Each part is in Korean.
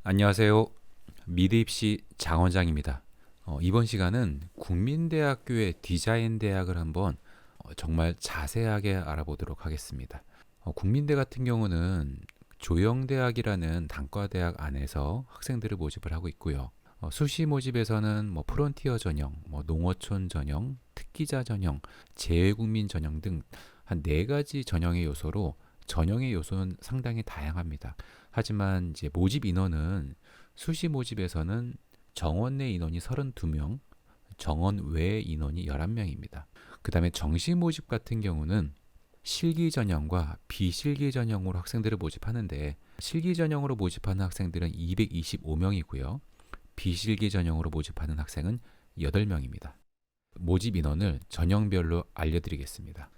안녕하세요. 미드입시 장원장입니다. 이번 시간은 국민대학교의 디자인대학을 한번 정말 자세하게 알아보도록 하겠습니다. 국민대 같은 경우는 조영대학이라는 단과대학 안에서 학생들을 모집을 하고 있고요. 수시 모집에서는 프론티어 전형, 농어촌 전형, 특기자 전형, 재외국민 전형 등 한 네 가지 전형의 요소로 전형의 요소는 상당히 다양합니다. 하지만 이제 모집 인원은 수시 모집에서는 정원 내 인원이 32명, 정원 외 인원이 11명입니다. 그 다음에 정시 모집 같은 경우는 실기 전형과 비실기 전형으로 학생들을 모집하는데 실기 전형으로 모집하는 학생들은 225명이고요. 비실기 전형으로 모집하는 학생은 8명입니다. 모집 인원을 전형별로 알려드리겠습니다.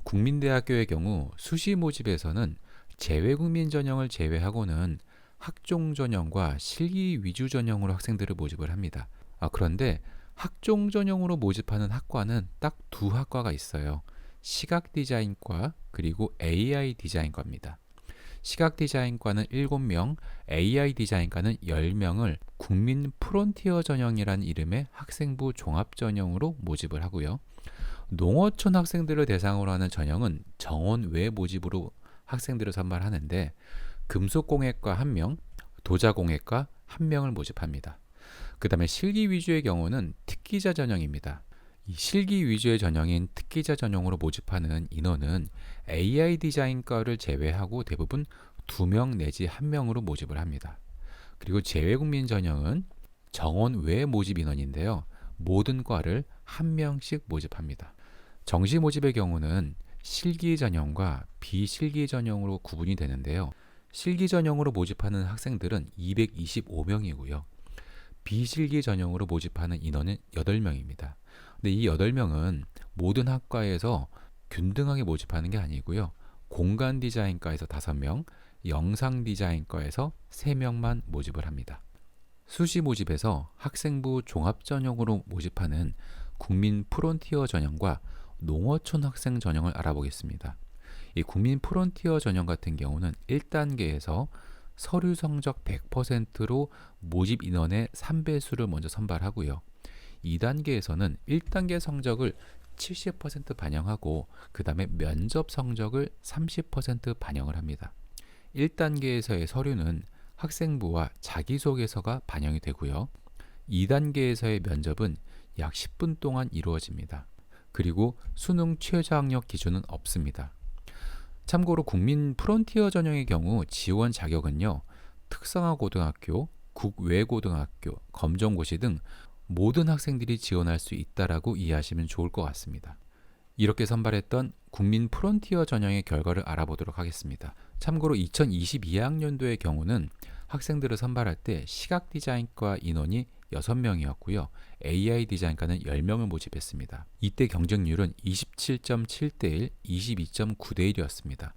국민대학교의 경우 수시 모집에서는 재외국민 전형을 제외하고는 학종 전형과 실기 위주 전형으로 학생들을 모집을 합니다. 그런데 학종 전형으로 모집하는 학과는 딱 두 학과가 있어요. 시각 디자인과 그리고 AI 디자인과입니다. 시각 디자인과는 7명, AI 디자인과는 10명을 국민 프론티어 전형이라는 이름의 학생부 종합 전형으로 모집을 하고요. 농어촌 학생들을 대상으로 하는 전형은 정원 외 모집으로 학생들을 선발하는데 금속공예과 1명, 도자공예과 1명을 모집합니다. 그 다음에 실기 위주의 경우는 특기자 전형입니다. 이 실기 위주의 전형인 특기자 전형으로 모집하는 인원은 AI 디자인과를 제외하고 대부분 2명 내지 1명으로 모집을 합니다. 그리고 재외국민 전형은 정원 외 모집 인원인데요. 모든 과를 1명씩 모집합니다. 정시 모집의 경우는 실기 전형과 비실기 전형으로 구분이 되는데요. 실기 전형으로 모집하는 학생들은 225명이고요. 비실기 전형으로 모집하는 인원은 8명입니다. 근데 이 8명은 모든 학과에서 균등하게 모집하는 게 아니고요. 공간 디자인과에서 5명, 영상 디자인과에서 3명만 모집을 합니다. 수시 모집에서 학생부 종합 전형으로 모집하는 국민 프론티어 전형과 농어촌 학생 전형을 알아보겠습니다. 이 국민 프론티어 전형 같은 경우는 1단계에서 서류 성적 100%로 모집 인원의 3배수를 먼저 선발하고요. 2단계에서는 1단계 성적을 70% 반영하고 그 다음에 면접 성적을 30% 반영을 합니다. 1단계에서의 서류는 학생부와 자기소개서가 반영이 되고요. 2단계에서의 면접은 약 10분 동안 이루어집니다. 그리고 수능 최저학력 기준은 없습니다. 참고로 국민 프론티어 전형의 경우 지원 자격은요. 특성화 고등학교, 국외 고등학교, 검정고시 등 모든 학생들이 지원할 수 있다라고 이해하시면 좋을 것 같습니다. 이렇게 선발했던 국민 프론티어 전형의 결과를 알아보도록 하겠습니다. 참고로 2022학년도의 경우는 학생들을 선발할 때 시각 디자인과 인원이 6명이었고요. AI 디자인과는 10명을 모집했습니다. 이때 경쟁률은 27.7대 1, 22.9대 1이었습니다.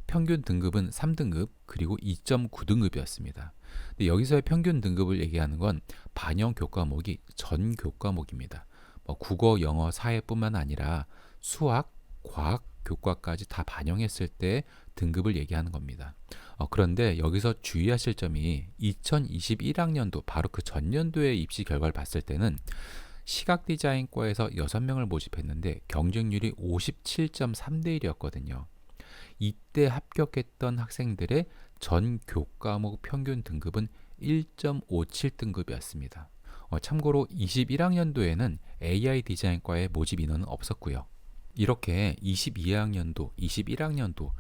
평균 등급은 3등급 그리고 2.9등급이었습니다. 근데 여기서의 평균 등급을 얘기하는 건 반영 교과목이 전 교과목입니다. 국어, 영어, 사회뿐만 아니라 수학, 과학, 교과까지 다 반영했을 때 등급을 얘기하는 겁니다. 그런데 여기서 주의하실 점이 2021학년도 바로 그 전년도의 입시 결과를 봤을 때는 시각 디자인과에서 6명을 모집했는데 경쟁률이 57.3대 1이었거든요. 이때 합격했던 학생들의 전 교과목 평균 등급은 1.57등급이었습니다. 참고로 21학년도에는 AI 디자인과의 모집 인원은 없었고요. 이렇게 22학년도, 21학년도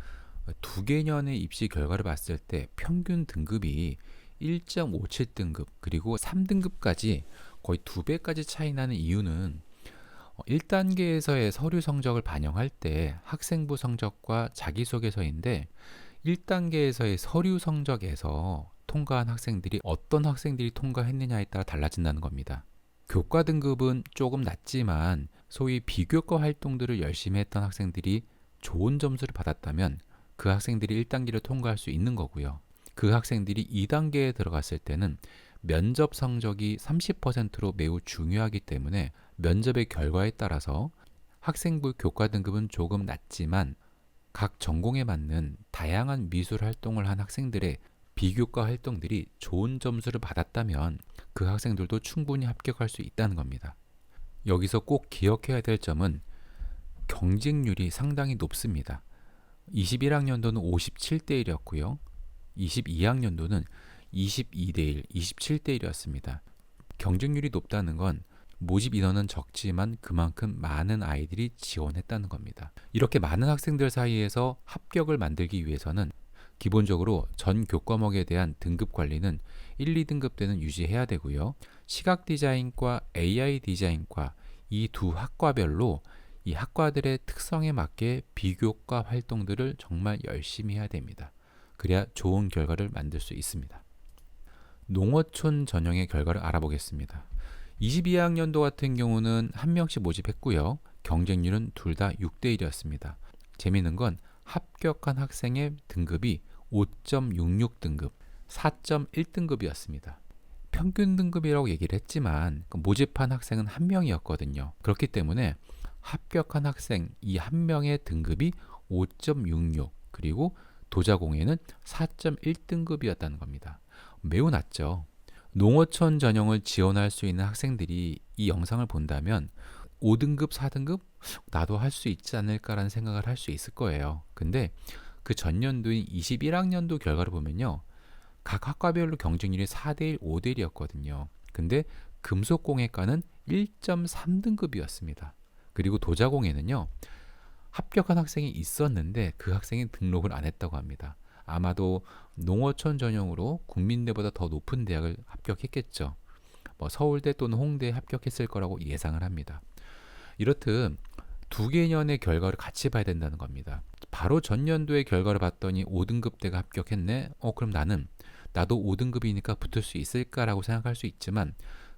두 개년의 입시 결과를 봤을 때 평균 등급이 1.57등급 그리고 3등급까지 거의 2배까지 차이 나는 이유는 1단계에서의 서류 성적을 반영할 때 학생부 성적과 자기소개서인데 1단계에서의 서류 성적에서 통과한 학생들이 어떤 학생들이 통과했느냐에 따라 달라진다는 겁니다. 교과 등급은 조금 낮지만 소위 비교과 활동들을 열심히 했던 학생들이 좋은 점수를 받았다면 그 학생들이 1단계를 통과할 수 있는 거고요. 그 학생들이 2단계에 들어갔을 때는 면접 성적이 30%로 매우 중요하기 때문에 면접의 결과에 따라서 학생부 교과 등급은 조금 낮지만 각 전공에 맞는 다양한 미술 활동을 한 학생들의 비교과 활동들이 좋은 점수를 받았다면 그 학생들도 충분히 합격할 수 있다는 겁니다. 여기서 꼭 기억해야 될 점은 경쟁률이 상당히 높습니다. 21학년도는 57대 1이었고요. 22학년도는 22대 1, 27대 1이었습니다. 경쟁률이 높다는 건 모집 인원은 적지만 그만큼 많은 아이들이 지원했다는 겁니다. 이렇게 많은 학생들 사이에서 합격을 만들기 위해서는 기본적으로 전 교과목에 대한 등급 관리는 1, 2등급 때는 유지해야 되고요. 시각 디자인과 AI 디자인과 이 두 학과별로 이 학과들의 특성에 맞게 비교과 활동들을 정말 열심히 해야 됩니다. 그래야 좋은 결과를 만들 수 있습니다. 농어촌 전형의 결과를 알아보겠습니다. 22학년도 같은 경우는 한 명씩 모집했고요. 경쟁률은 둘 다 6대 1이었습니다. 재미있는 건 합격한 학생의 등급이 5.66등급, 4.1등급이었습니다. 평균 등급이라고 얘기를 했지만 모집한 학생은 한 명이었거든요. 그렇기 때문에 합격한 학생 이 한 명의 등급이 5.66 그리고 도자공예는 4.1등급이었다는 겁니다. 매우 낮죠. 농어촌 전형을 지원할 수 있는 학생들이 이 영상을 본다면 5등급, 4등급? 나도 할 수 있지 않을까라는 생각을 할 수 있을 거예요. 근데 그 전년도인 21학년도 결과를 보면요. 각 학과별로 경쟁률이 4대1, 5대1이었거든요. 근데 금속공예과는 1.3등급이었습니다. 그리고 도자공예는요. 합격한 학생이 있었는데 그 학생이 등록을 안 했다고 합니다. 아마도 농어촌 전형으로 국민대보다 더 높은 대학을 합격했겠죠. 서울대 또는 홍대에 합격했을 거라고 예상을 합니다. 이렇듯 두 개년의 결과를 같이 봐야 된다는 겁니다. 바로 전년도의 결과를 봤더니 5등급대가 합격했네. 그럼 나도 5등급이니까 붙을 수 있을까라고 생각할 수 있지만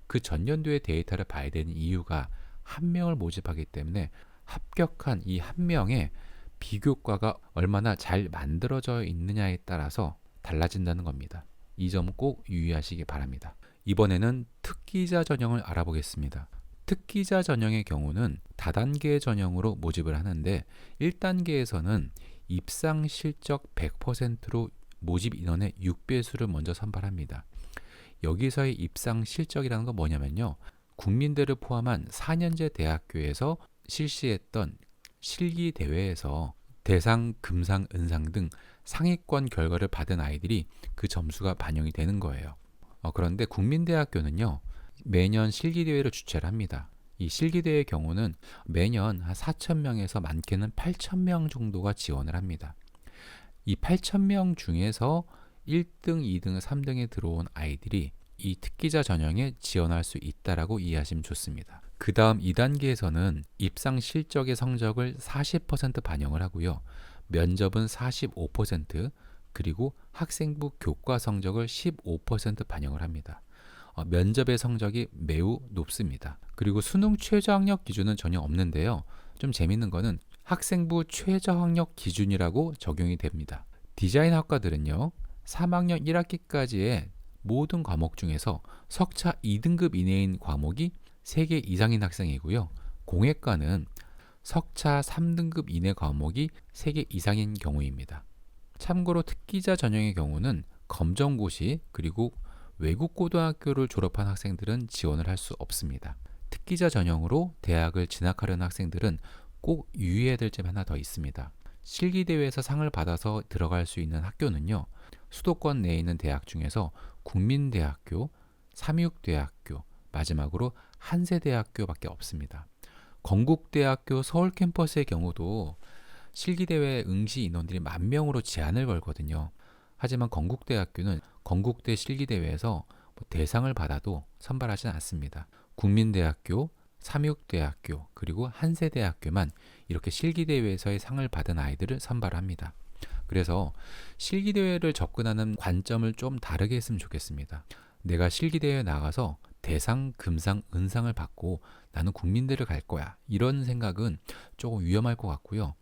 그 전년도의 데이터를 봐야 되는 이유가 한 명을 모집하기 때문에 합격한 이 한 명의 비교과가 얼마나 잘 만들어져 있느냐에 따라서 달라진다는 겁니다. 이 점 꼭 유의하시기 바랍니다. 이번에는 특기자 전형을 알아보겠습니다. 특기자 전형의 경우는 다단계 전형으로 모집을 하는데 1단계에서는 입상 실적 100%로 모집 인원의 6배수를 먼저 선발합니다. 여기서의 입상 실적이라는 건 뭐냐면요. 국민대를 포함한 4년제 대학교에서 실시했던 실기 대회에서 대상, 금상, 은상 등 상위권 결과를 받은 아이들이 그 점수가 반영이 되는 거예요. 그런데 국민대학교는요. 매년 실기대회를 주최를 합니다. 이 실기대회의 경우는 매년 한 4,000명에서 많게는 8,000명 정도가 지원을 합니다. 이 8,000명 중에서 1등, 2등, 3등에 들어온 아이들이 이 특기자 전형에 지원할 수 있다라고 이해하시면 좋습니다. 그 다음 2단계에서는 입상 실적의 성적을 40% 반영을 하고요. 면접은 45% 그리고 학생부 교과 성적을 15% 반영을 합니다. 면접의 성적이 매우 높습니다. 그리고 수능 최저학력 기준은 전혀 없는데요. 좀 재밌는 거는 학생부 최저학력 기준이라고 적용이 됩니다. 디자인 학과들은요. 3학년 1학기까지의 모든 과목 중에서 석차 2등급 이내인 과목이 3개 이상인 학생이고요. 공예과는 석차 3등급 이내 과목이 3개 이상인 경우입니다. 참고로 특기자 전형의 경우는 검정고시 그리고 외국 고등학교를 졸업한 학생들은 지원을 할 수 없습니다. 특기자 전형으로 대학을 진학하려는 학생들은 꼭 유의해야 될 점 하나 더 있습니다. 실기대회에서 상을 받아서 들어갈 수 있는 학교는요. 수도권 내에 있는 대학 중에서 국민대학교, 삼육대학교, 마지막으로 한세대학교밖에 없습니다. 건국대학교 서울 캠퍼스의 경우도 실기대회 응시 인원들이 10,000명으로 제한을 걸거든요. 하지만 건국대학교는 건국대 실기대회에서 대상을 받아도 선발하지는 않습니다. 국민대학교, 삼육대학교, 그리고 한세대학교만 이렇게 실기대회에서의 상을 받은 아이들을 선발합니다. 그래서 실기대회를 접근하는 관점을 좀 다르게 했으면 좋겠습니다. 내가 실기대회에 나가서 대상, 금상, 은상을 받고 나는 국민대를 갈 거야. 이런 생각은 조금 위험할 것 같고요.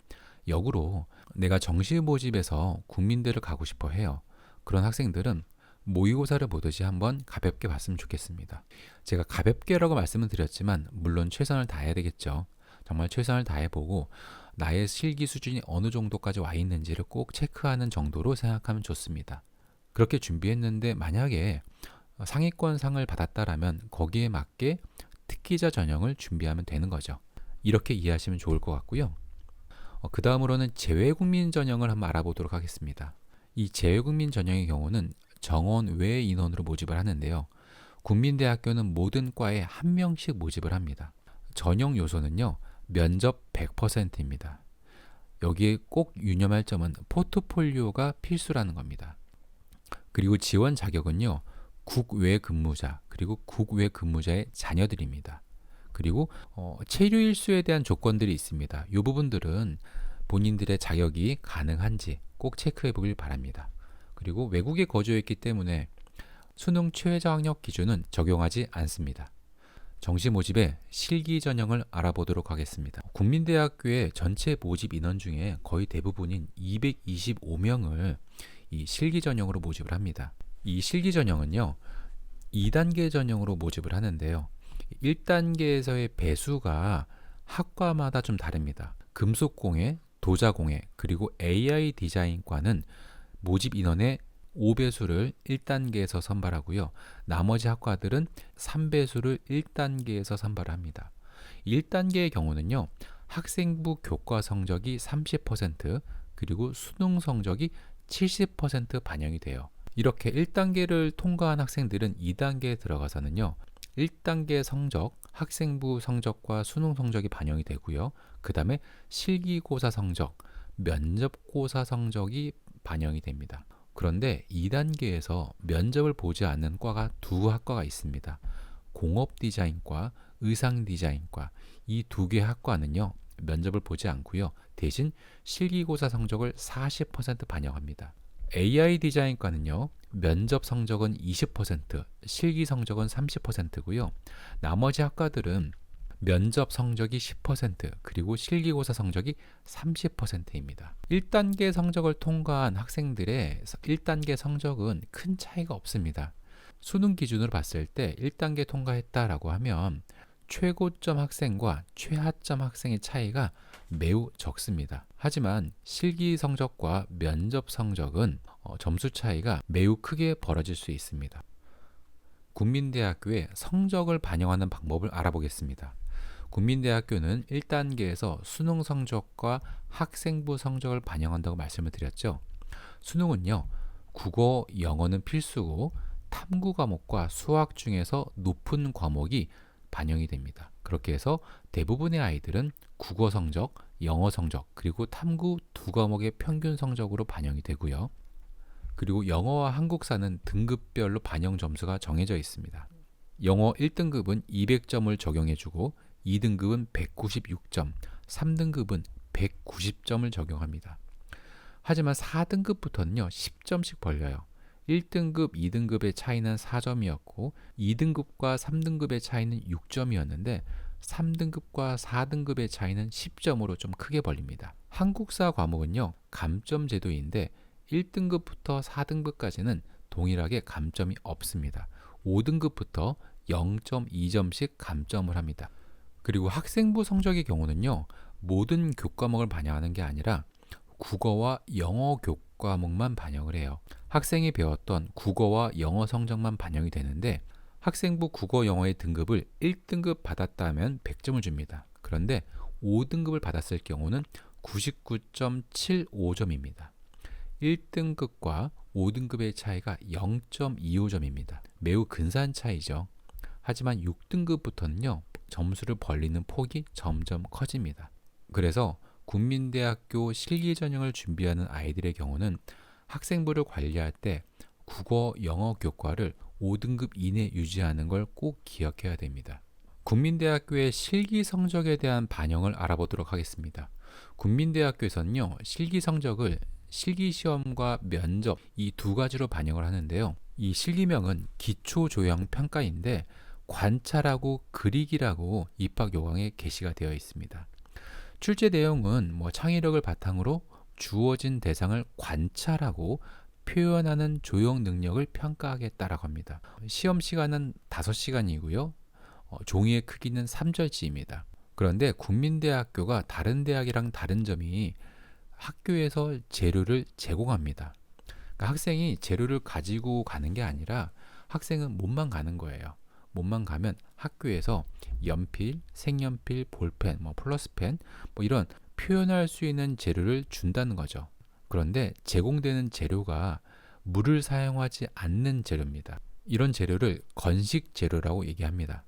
역으로 내가 정시 모집에서 국민대를 가고 싶어 해요. 그런 학생들은 모의고사를 보듯이 한번 가볍게 봤으면 좋겠습니다. 제가 가볍게라고 말씀을 드렸지만 물론 최선을 다해야 되겠죠. 정말 최선을 다해보고 나의 실기 수준이 어느 정도까지 와 있는지를 꼭 체크하는 정도로 생각하면 좋습니다. 그렇게 준비했는데 만약에 상위권상을 받았다라면 거기에 맞게 특기자 전형을 준비하면 되는 거죠. 이렇게 이해하시면 좋을 것 같고요. 그 다음으로는 재외국민 전형을 한번 알아보도록 하겠습니다. 이 재외국민 전형의 경우는 정원 외 인원으로 모집을 하는데요. 국민대학교는 모든 과에 한 명씩 모집을 합니다. 전형 요소는요, 면접 100%입니다. 여기에 꼭 유념할 점은 포트폴리오가 필수라는 겁니다. 그리고 지원 자격은요, 국외 근무자, 그리고 국외 근무자의 자녀들입니다. 그리고 체류 일수에 대한 조건들이 있습니다. 이 부분들은 본인들의 자격이 가능한지 꼭 체크해 보길 바랍니다. 그리고 외국에 거주했기 때문에 수능 최저 학력 기준은 적용하지 않습니다. 정시 모집의 실기 전형을 알아보도록 하겠습니다. 국민대학교의 전체 모집 인원 중에 거의 대부분인 225명을 이 실기 전형으로 모집을 합니다. 이 실기 전형은요, 2단계 전형으로 모집을 하는데요. 1단계에서의 배수가 학과마다 좀 다릅니다. 금속공예, 도자공예, 그리고 AI 디자인과는 모집 인원의 5배수를 1단계에서 선발하고요. 나머지 학과들은 3배수를 1단계에서 선발합니다. 1단계의 경우는요, 학생부 교과 성적이 30%, 그리고 수능 성적이 70% 반영이 돼요. 이렇게 1단계를 통과한 학생들은 2단계에 들어가서는요, 1단계 성적, 학생부 성적과 수능 성적이 반영이 되고요. 그 다음에 실기고사 성적, 면접고사 성적이 반영이 됩니다. 그런데 2단계에서 면접을 보지 않는 과가 두 학과가 있습니다. 공업디자인과 의상디자인과, 이 두 개 학과는요, 면접을 보지 않고요. 대신 실기고사 성적을 40% 반영합니다. AI 디자인과는요, 면접 성적은 20%, 실기 성적은 30%고요. 나머지 학과들은 면접 성적이 10%, 그리고 실기고사 성적이 30%입니다. 1단계 성적을 통과한 학생들의 1단계 성적은 큰 차이가 없습니다. 수능 기준으로 봤을 때 1단계 통과했다라고 하면 최고점 학생과 최하점 학생의 차이가 매우 적습니다. 하지만 실기 성적과 면접 성적은 점수 차이가 매우 크게 벌어질 수 있습니다. 국민대학교의 성적을 반영하는 방법을 알아보겠습니다. 국민대학교는 1단계에서 수능 성적과 학생부 성적을 반영한다고 말씀을 드렸죠. 수능은요, 국어, 영어는 필수고 탐구 과목과 수학 중에서 높은 과목이 반영이 됩니다. 그렇게 해서 대부분의 아이들은 국어 성적, 영어 성적, 그리고 탐구 두 과목의 평균 성적으로 반영이 되고요. 그리고 영어와 한국사는 등급별로 반영 점수가 정해져 있습니다. 영어 1등급은 200점을 적용해주고 2등급은 196점, 3등급은 190점을 적용합니다. 하지만 4등급부터는요, 10점씩 벌려요. 1등급, 2등급의 차이는 4점이었고 2등급과 3등급의 차이는 6점이었는데 3등급과 4등급의 차이는 10점으로 좀 크게 벌립니다. 한국사 과목은요, 감점 제도인데 1등급부터 4등급까지는 동일하게 감점이 없습니다. 5등급부터 0.2점씩 감점을 합니다. 그리고 학생부 성적의 경우는요, 모든 교과목을 반영하는 게 아니라 국어와 영어 교과목만 반영을 해요. 학생이 배웠던 국어와 영어 성적만 반영이 되는데 학생부 국어 영어의 등급을 1등급 받았다면 100점을 줍니다. 그런데 5등급을 받았을 경우는 99.75점입니다. 1등급과 5등급의 차이가 0.25점입니다. 매우 근사한 차이죠. 하지만 6등급부터는요, 점수를 벌리는 폭이 점점 커집니다. 그래서 국민대학교 실기전형을 준비하는 아이들의 경우는 학생부를 관리할 때 국어, 영어 교과를 5등급 이내 유지하는 걸 꼭 기억해야 됩니다. 국민대학교의 실기 성적에 대한 반영을 알아보도록 하겠습니다. 국민대학교에서는요, 실기 성적을 실기시험과 면접 이 두 가지로 반영을 하는데요. 이 실기명은 기초조형평가인데 관찰하고 그리기라고 입학 요강에 게시가 되어 있습니다. 출제 내용은 창의력을 바탕으로 주어진 대상을 관찰하고 표현하는 조형 능력을 평가하겠다라고 합니다. 시험 시간은 5시간이고요. 종이의 크기는 3절지입니다. 그런데 국민대학교가 다른 대학이랑 다른 점이 학교에서 재료를 제공합니다. 그러니까 학생이 재료를 가지고 가는 게 아니라 학생은 몸만 가는 거예요. 몸만 가면 학교에서 연필, 색연필, 볼펜, 플러스펜 이런 표현할 수 있는 재료를 준다는 거죠. 그런데 제공되는 재료가 물을 사용하지 않는 재료입니다. 이런 재료를 건식 재료라고 얘기합니다.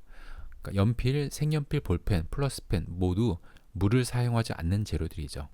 그러니까 연필, 색연필, 볼펜, 플러스펜 모두 물을 사용하지 않는 재료들이죠.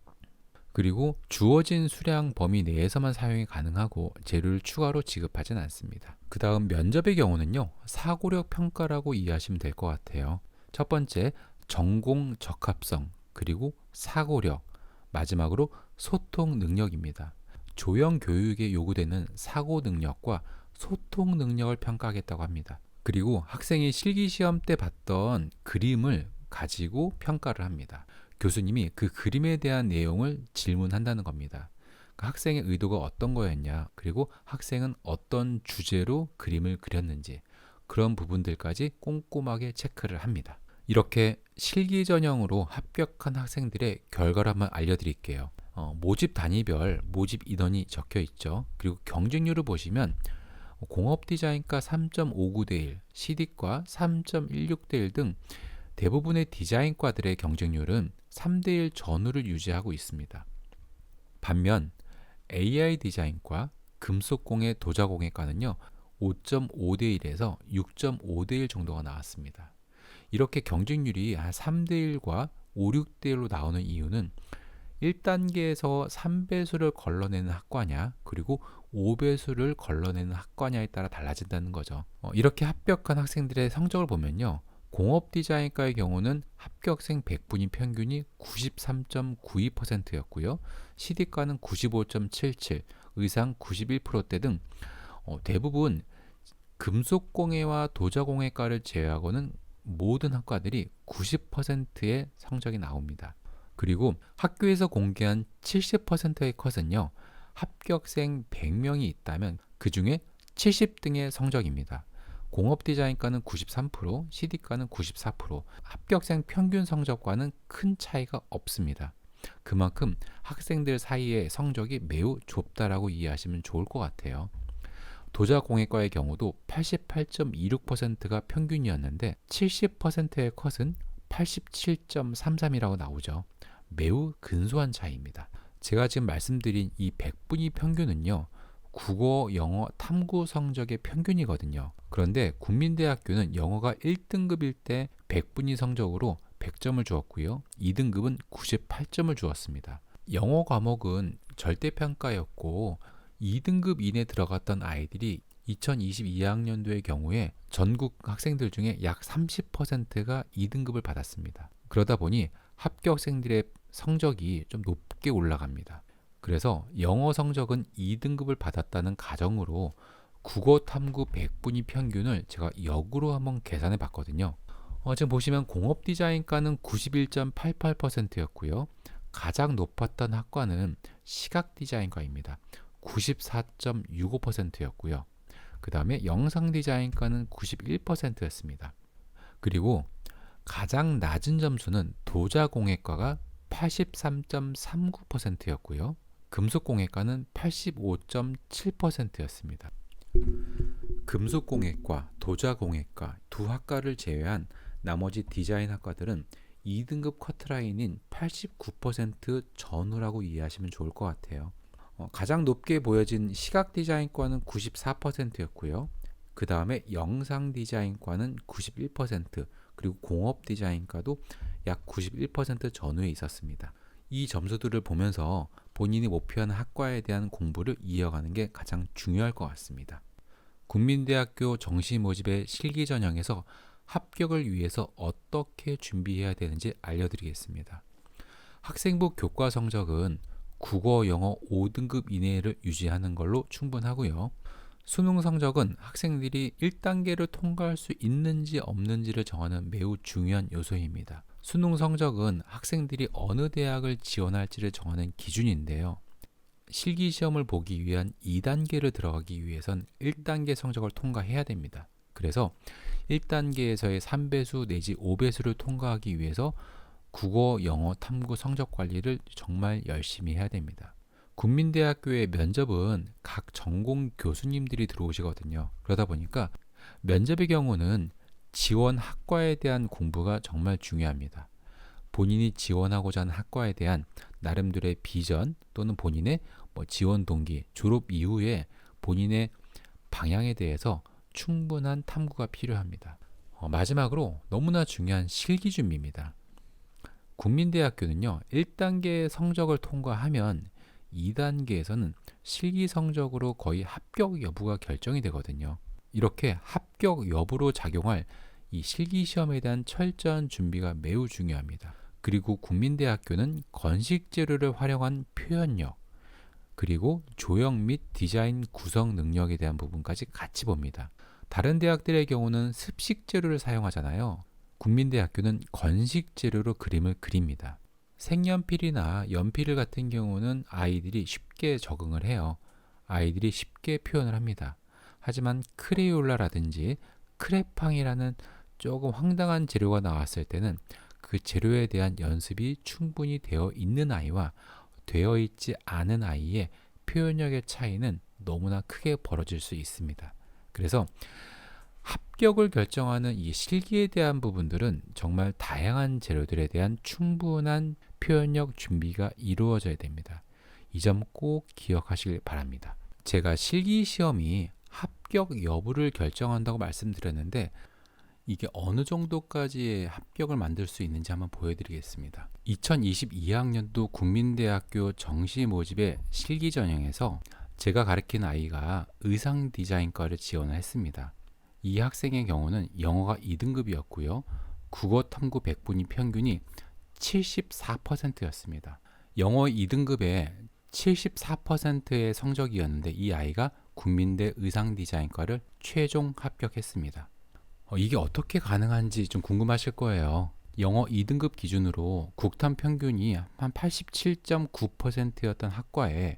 그리고 주어진 수량 범위 내에서만 사용이 가능하고 재료를 추가로 지급하진 않습니다. 그 다음 면접의 경우는요, 사고력 평가라고 이해하시면 될 것 같아요. 첫 번째, 전공 적합성, 그리고 사고력, 마지막으로 소통 능력입니다. 조형 교육에 요구되는 사고 능력과 소통 능력을 평가하겠다고 합니다. 그리고 학생이 실기시험 때 봤던 그림을 가지고 평가를 합니다. 교수님이 그 그림에 대한 내용을 질문한다는 겁니다. 그러니까 학생의 의도가 어떤 거였냐, 그리고 학생은 어떤 주제로 그림을 그렸는지 그런 부분들까지 꼼꼼하게 체크를 합니다. 이렇게 실기 전형으로 합격한 학생들의 결과를 한번 알려드릴게요. 모집 단위별 모집 인원이 적혀 있죠. 그리고 경쟁률을 보시면 공업 디자인과 3.59대 1, CD과 3.16대 1 등 대부분의 디자인과들의 경쟁률은 3대 1 전후를 유지하고 있습니다. 반면 AI 디자인과 금속공예 도자공예과는요 5.5대 1에서 6.5대 1 정도가 나왔습니다. 이렇게 경쟁률이 한 3대 1과 5, 6대 1로 나오는 이유는 1단계에서 3배수를 걸러내는 학과냐, 그리고 5배수를 걸러내는 학과냐에 따라 달라진다는 거죠. 이렇게 합격한 학생들의 성적을 보면요. 공업 디자인과의 경우는 합격생 100분위 평균이 93.92%였고요. CD과는 95.77, 의상 91%대 등 대부분 금속공예와 도자공예과를 제외하고는 모든 학과들이 90%의 성적이 나옵니다. 그리고 학교에서 공개한 70%의 컷은요. 합격생 100명이 있다면 그 중에 70등의 성적입니다. 공업 디자인과는 93%, CD과는 94%, 합격생 평균 성적과는 큰 차이가 없습니다. 그만큼 학생들 사이의 성적이 매우 좁다라고 이해하시면 좋을 것 같아요. 도자공예과의 경우도 88.26%가 평균이었는데 70%의 컷은 87.33이라고 나오죠. 매우 근소한 차이입니다. 제가 지금 말씀드린 이 100분위 평균은요. 국어, 영어, 탐구 성적의 평균이거든요. 그런데 국민대학교는 영어가 1등급일 때 100분위 성적으로 100점을 주었고요. 2등급은 98점을 주었습니다. 영어 과목은 절대평가였고 2등급 이내 들어갔던 아이들이 2022학년도의 경우에 전국 학생들 중에 약 30%가 2등급을 받았습니다. 그러다 보니 합격생들의 성적이 좀 높게 올라갑니다. 그래서 영어 성적은 2등급을 받았다는 가정으로 국어 탐구 100분위 평균을 제가 역으로 한번 계산해 봤거든요. 지금 보시면 공업 디자인과는 91.88%였고요. 가장 높았던 학과는 시각 디자인과입니다. 94.65%였고요. 그 다음에 영상 디자인과는 91%였습니다. 그리고 가장 낮은 점수는 도자공예과가 83.39%였고요. 금속공예과는 85.7%였습니다. 금속공예과, 도자공예과 두 학과를 제외한 나머지 디자인 학과들은 2등급 커트라인인 89% 전후라고 이해하시면 좋을 것 같아요. 가장 높게 보여진 시각 디자인과는 94%였고요. 그 다음에 영상 디자인과는 91%, 그리고 공업 디자인과도 약 91% 전후에 있었습니다. 이 점수들을 보면서 본인이 목표하는 학과에 대한 공부를 이어가는 게 가장 중요할 것 같습니다. 국민대학교 정시 모집의 실기 전형에서 합격을 위해서 어떻게 준비해야 되는지 알려드리겠습니다. 학생부 교과 성적은 국어, 영어 5등급 이내를 유지하는 걸로 충분하고요. 수능 성적은 학생들이 1단계를 통과할 수 있는지 없는지를 정하는 매우 중요한 요소입니다. 수능 성적은 학생들이 어느 대학을 지원할지를 정하는 기준인데요. 실기시험을 보기 위한 2단계를 들어가기 위해선 1단계 성적을 통과해야 됩니다. 그래서 1단계에서의 3배수 내지 5배수를 통과하기 위해서 국어, 영어, 탐구 성적 관리를 정말 열심히 해야 됩니다. 국민대학교의 면접은 각 전공 교수님들이 들어오시거든요. 그러다 보니까 면접의 경우는 지원 학과에 대한 공부가 정말 중요합니다. 본인이 지원하고자 하는 학과에 대한 나름대로의 비전 또는 본인의 지원 동기, 졸업 이후에 본인의 방향에 대해서 충분한 탐구가 필요합니다. 마지막으로 너무나 중요한 실기 준비입니다. 국민대학교는요, 1단계 성적을 통과하면 2단계에서는 실기 성적으로 거의 합격 여부가 결정이 되거든요. 이렇게 합격 여부로 작용할 이 실기 시험에 대한 철저한 준비가 매우 중요합니다. 그리고 국민대학교는 건식 재료를 활용한 표현력, 그리고 조형 및 디자인 구성 능력에 대한 부분까지 같이 봅니다. 다른 대학들의 경우는 습식 재료를 사용하잖아요. 국민대학교는 건식 재료로 그림을 그립니다. 색연필이나 연필 같은 경우는 아이들이 쉽게 적응을 해요. 아이들이 쉽게 표현을 합니다. 하지만 크레올라라든지 크레팡이라는 조금 황당한 재료가 나왔을 때는 그 재료에 대한 연습이 충분히 되어 있는 아이와 되어 있지 않은 아이의 표현력의 차이는 너무나 크게 벌어질 수 있습니다. 그래서 합격을 결정하는 이 실기에 대한 부분들은 정말 다양한 재료들에 대한 충분한 표현력 준비가 이루어져야 됩니다. 이 점 꼭 기억하시길 바랍니다. 제가 실기 시험이 합격 여부를 결정한다고 말씀드렸는데 이게 어느 정도까지의 합격을 만들 수 있는지 한번 보여드리겠습니다. 2022학년도 국민대학교 정시 모집의 실기 전형에서 제가 가르친 아이가 의상 디자인과를 지원을 했습니다. 이 학생의 경우는 영어가 2등급이었고요. 국어 탐구 100분위 평균이 74%였습니다. 영어 2등급에 74%의 성적이었는데 이 아이가 국민대 의상 디자인과를 최종 합격했습니다. 이게 어떻게 가능한지 좀 궁금하실 거예요. 영어 2등급 기준으로 국탐 평균이 한 87.9%였던 학과에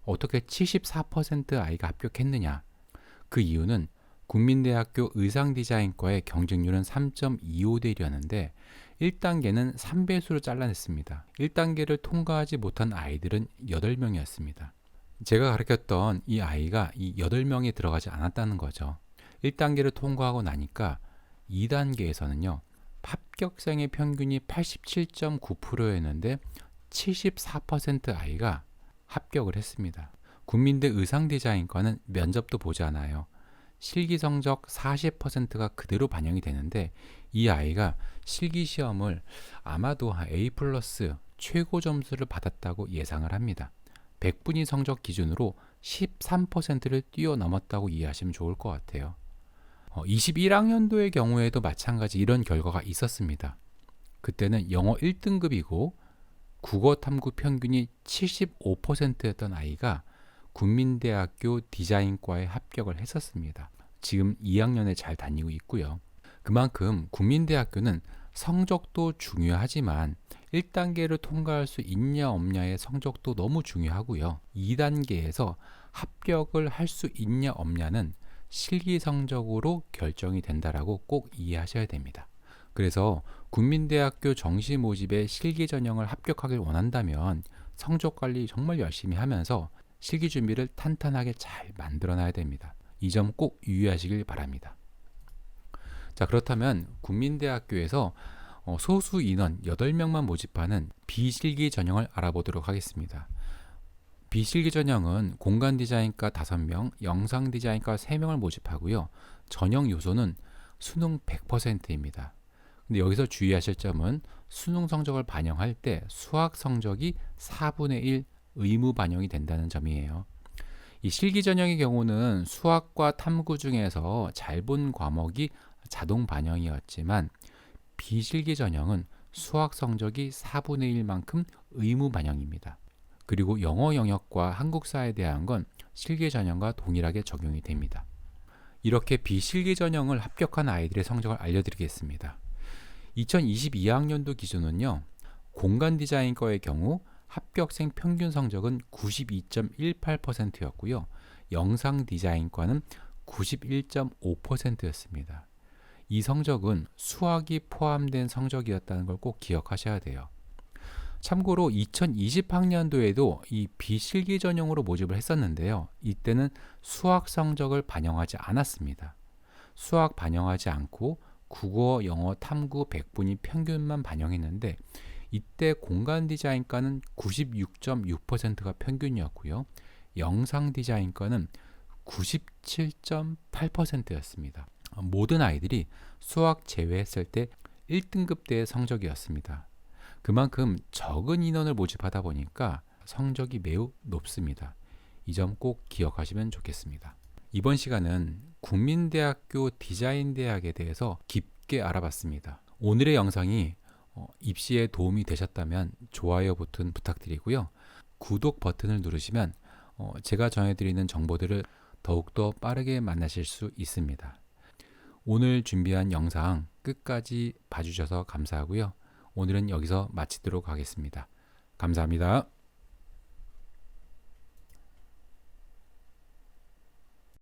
어떻게 74% 아이가 합격했느냐? 그 이유는 국민대학교 의상디자인과의 경쟁률은 3.25대 1이었는데 1단계는 3배수로 잘라냈습니다. 1단계를 통과하지 못한 아이들은 8명이었습니다. 제가 가르쳤던 이 아이가 이 8명에 들어가지 않았다는 거죠. 1단계를 통과하고 나니까 2단계에서는요. 합격생의 평균이 87.9%였는데 74% 아이가 합격을 했습니다. 국민대 의상디자인과는 면접도 보지 않아요. 실기 성적 40%가 그대로 반영이 되는데 이 아이가 실기 시험을 아마도 A+ 최고 점수를 받았다고 예상을 합니다. 100분위 성적 기준으로 13%를 뛰어넘었다고 이해하시면 좋을 것 같아요. 21학년도의 경우에도 마찬가지 이런 결과가 있었습니다. 그때는 영어 1등급이고 국어 탐구 평균이 75%였던 아이가 국민대학교 디자인과에 합격을 했었습니다. 지금 2학년에 잘 다니고 있고요. 그만큼 국민대학교는 성적도 중요하지만 1단계를 통과할 수 있냐 없냐의 성적도 너무 중요하고요. 2단계에서 합격을 할 수 있냐 없냐는 실기 성적으로 결정이 된다라고 꼭 이해하셔야 됩니다. 그래서 국민대학교 정시 모집의 실기 전형을 합격하길 원한다면 성적 관리 정말 열심히 하면서 실기 준비를 탄탄하게 잘 만들어 놔야 됩니다. 이 점 꼭 유의하시길 바랍니다. 자, 그렇다면 국민대학교에서 소수 인원 8명만 모집하는 비실기 전형을 알아보도록 하겠습니다. 비실기 전형은 공간 디자인과 5명, 영상 디자인과 3명을 모집하고요. 전형 요소는 수능 100%입니다. 근데 여기서 주의하실 점은 수능 성적을 반영할 때 수학 성적이 4분의 1 의무 반영이 된다는 점이에요. 이 실기 전형의 경우는 수학과 탐구 중에서 잘 본 과목이 자동 반영이었지만 비실기 전형은 수학 성적이 4분의 1만큼 의무 반영입니다. 그리고 영어 영역과 한국사에 대한 건 실기 전형과 동일하게 적용이 됩니다. 이렇게 비실기 전형을 합격한 아이들의 성적을 알려드리겠습니다. 2022학년도 기준은요. 공간 디자인과의 경우 합격생 평균 성적은 92.18%였고요. 영상 디자인과는 91.5%였습니다. 이 성적은 수학이 포함된 성적이었다는 걸 꼭 기억하셔야 돼요. 참고로 2020학년도에도 이 비실기 전형으로 모집을 했었는데요. 이때는 수학 성적을 반영하지 않았습니다. 수학 반영하지 않고 국어, 영어, 탐구, 백분위 평균만 반영했는데 이때 공간 디자인과는 96.6%가 평균이었고요. 영상 디자인과는 97.8%였습니다. 모든 아이들이 수학 제외했을 때 1등급대의 성적이었습니다. 그만큼 적은 인원을 모집하다 보니까 성적이 매우 높습니다. 이 점 꼭 기억하시면 좋겠습니다. 이번 시간은 국민대학교 디자인대학에 대해서 깊게 알아봤습니다. 오늘의 영상이 입시에 도움이 되셨다면 좋아요 버튼 부탁드리고요. 구독 버튼을 누르시면 제가 전해드리는 정보들을 더욱더 빠르게 만나실 수 있습니다. 오늘 준비한 영상 끝까지 봐주셔서 감사하고요. 오늘은 여기서 마치도록 하겠습니다. 감사합니다.